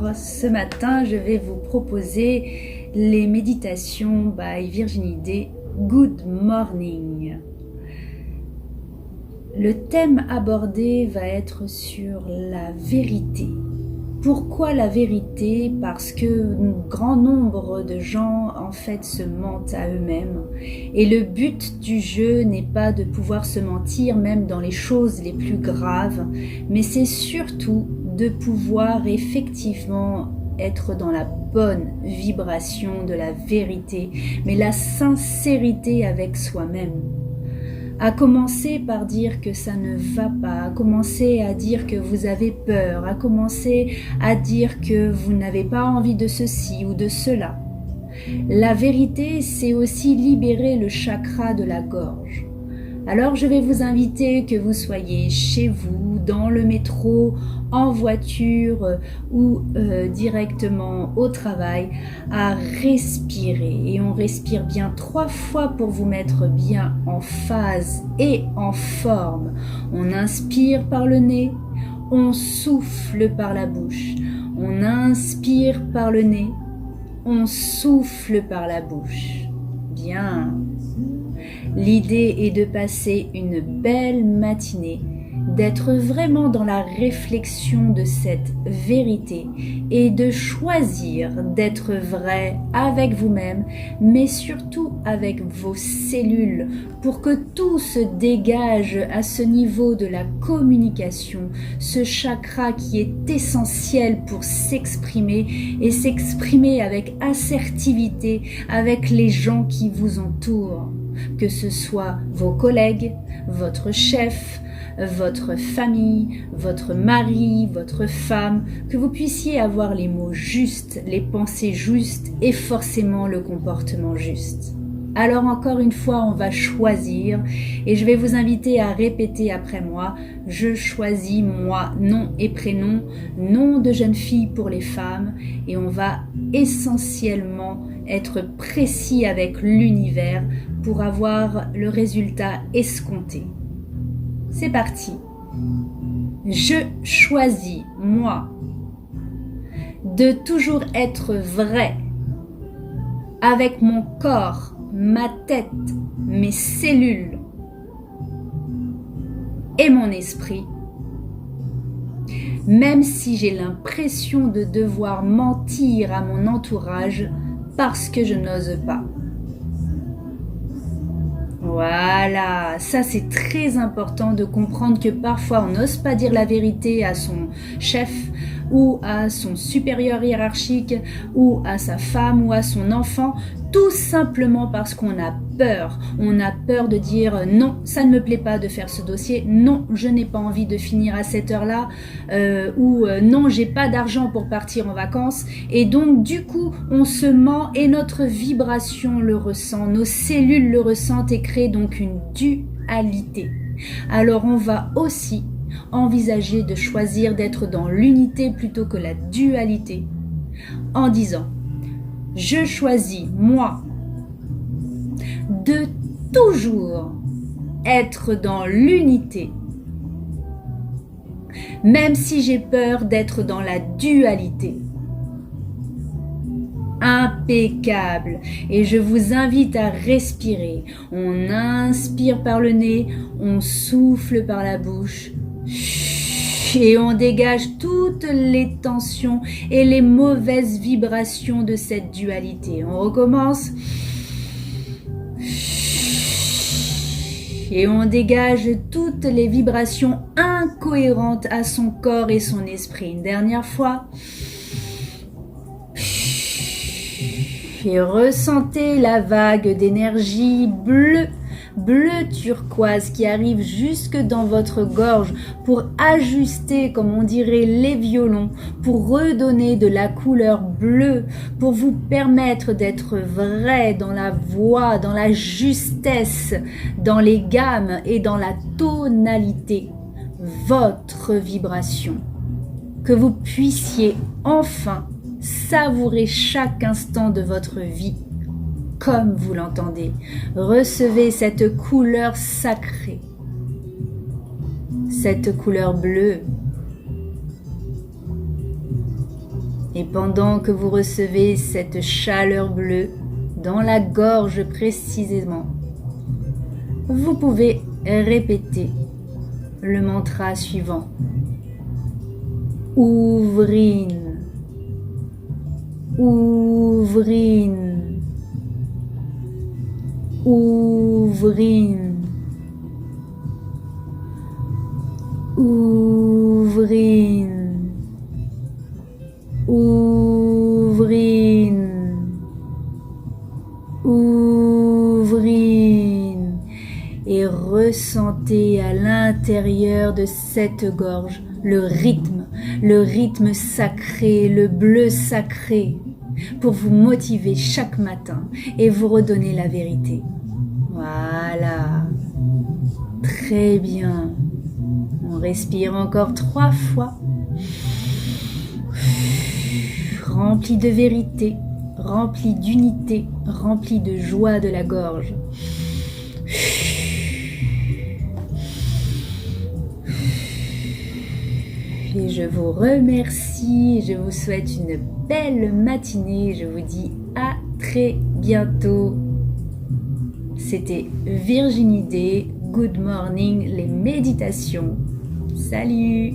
Alors, ce matin, je vais vous proposer les méditations by Virginie Day, Good Morning. Le thème abordé va être sur la vérité. Pourquoi la vérité? Parce que un grand nombre de gens en fait se mentent à eux-mêmes. Et le but du jeu n'est pas de pouvoir se mentir même dans les choses les plus graves, mais c'est surtout de pouvoir effectivement être dans la bonne vibration de la vérité, mais la sincérité avec soi-même. À commencer par dire que ça ne va pas, à commencer à dire que vous avez peur, à commencer à dire que vous n'avez pas envie de ceci ou de cela. La vérité, c'est aussi libérer le chakra de la gorge. Alors je vais vous inviter, que vous soyez chez vous, dans le métro, en voiture ou directement au travail, à respirer. Et on respire bien 3 fois pour vous mettre bien en phase et en forme. On inspire par le nez, on souffle par la bouche. On inspire par le nez, on souffle par la bouche. Bien. L'idée est de passer une belle matinée, d'être vraiment dans la réflexion de cette vérité et de choisir d'être vrai avec vous-même, mais surtout avec vos cellules, pour que tout se dégage à ce niveau de la communication, ce chakra qui est essentiel pour s'exprimer et s'exprimer avec assertivité avec les gens qui vous entourent, que ce soit vos collègues, votre chef, votre famille, votre mari, votre femme, que vous puissiez avoir les mots justes, les pensées justes et forcément le comportement juste. Alors encore une fois, on va choisir et je vais vous inviter à répéter après moi. Je choisis moi, nom et prénom, nom de jeune fille pour les femmes, et on va essentiellement être précis avec l'univers pour avoir le résultat escompté. C'est parti. Je choisis, moi, de toujours être vrai avec mon corps, ma tête, mes cellules et mon esprit, même si j'ai l'impression de devoir mentir à mon entourage parce que je n'ose pas. Voilà, ça c'est très important de comprendre que parfois on n'ose pas dire la vérité à son chef ou à son supérieur hiérarchique ou à sa femme ou à son enfant, tout simplement parce qu'on a peur. On a peur de dire non, ça ne me plaît pas de faire ce dossier, non, je n'ai pas envie de finir à cette heure-là, ou non, j'ai pas d'argent pour partir en vacances. Et donc du coup, on se ment et notre vibration le ressent, nos cellules le ressentent et créent donc une dualité. Alors on va aussi envisager de choisir d'être dans l'unité plutôt que la dualité, en disant: je choisis, moi, de toujours être dans l'unité, même si j'ai peur d'être dans la dualité. Impeccable. Et je vous invite à respirer. On inspire par le nez, on souffle par la bouche. Et on dégage toutes les tensions et les mauvaises vibrations de cette dualité. On recommence. Et on dégage toutes les vibrations incohérentes à son corps et son esprit. Une dernière fois. Et ressentez la vague d'énergie bleue, bleu turquoise qui arrive jusque dans votre gorge pour ajuster, comme on dirait, les violons, pour redonner de la couleur bleue, pour vous permettre d'être vrai dans la voix, dans la justesse, dans les gammes et dans la tonalité, votre vibration. Que vous puissiez enfin savourer chaque instant de votre vie comme vous l'entendez. Recevez cette couleur sacrée, cette couleur bleue. Et pendant que vous recevez cette chaleur bleue dans la gorge précisément, vous pouvez répéter le mantra suivant. Ouvrine, ouvrine, ouvrine, ouvrine, ouvrine, ouvrine, et ressentez à l'intérieur de cette gorge le rythme sacré, le bleu sacré, pour vous motiver chaque matin et vous redonner la vérité. Voilà, très bien. On respire encore 3 fois, rempli de vérité, rempli d'unité, rempli de joie de la gorge. Et je vous remercie, je vous souhaite une belle matinée, je vous dis à très bientôt. C'était Virginie Day, Good Morning, les méditations. Salut!